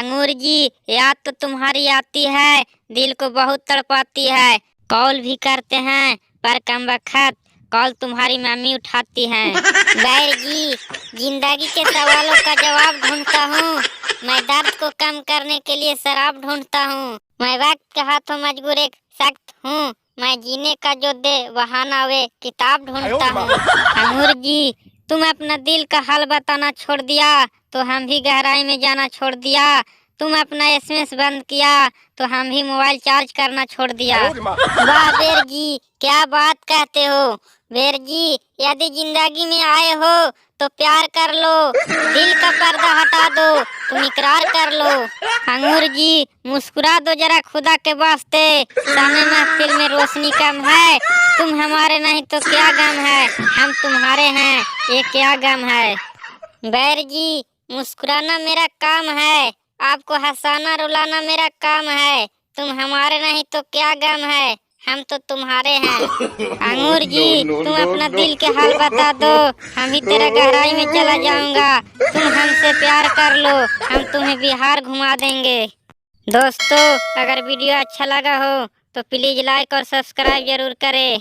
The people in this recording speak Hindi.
अंगूर जी, याद तो तुम्हारी आती है, दिल को बहुत तड़पाती है। कॉल भी करते हैं पर कम वक्त कॉल तुम्हारी मम्मी उठाती हैं। बैर जी, जिंदगी के सवालों का जवाब ढूंढता हूँ। मैं दर्द को कम करने के लिए शराब ढूंढता हूँ। मैं वक्त के हाथों मजबूर एक सख्त हूँ। मैं जीने का जो दे बहाना वे किताब ढूंढता हूँ। अंगूर जी, तुम अपना दिल का हाल बताना छोड़ दिया तो हम भी गहराई में जाना छोड़ दिया। तुम अपना एसएमएस बंद किया तो हम भी मोबाइल चार्ज करना छोड़ दिया। वाह बेर जी, क्या बात कहते हो। बेर जी, यदि जिंदगी में आए हो तो प्यार कर लो, दिल का पर्दा हटा दो, तुम इकरार कर लो। अंगूर जी, मुस्कुरा दो जरा खुदा के वास्ते, सामने महफिल में रोशनी कम है। तुम हमारे नहीं तो क्या गम है, हम तुम्हारे हैं ये क्या गम है। बैर जी, मुस्कुराना मेरा काम है, आपको हंसाना रुलाना मेरा काम है। तुम हमारे नहीं तो क्या गम है, हम तो तुम्हारे हैं। अंगूर जी, तुम अपना दिल के हाल बता दो, हम ही तेरा गहराई में चला जाऊंगा। तुम हमसे प्यार कर लो, हम तुम्हें बिहार घुमा देंगे। दोस्तों, अगर वीडियो अच्छा लगा हो तो प्लीज लाइक और सब्सक्राइब जरूर करें।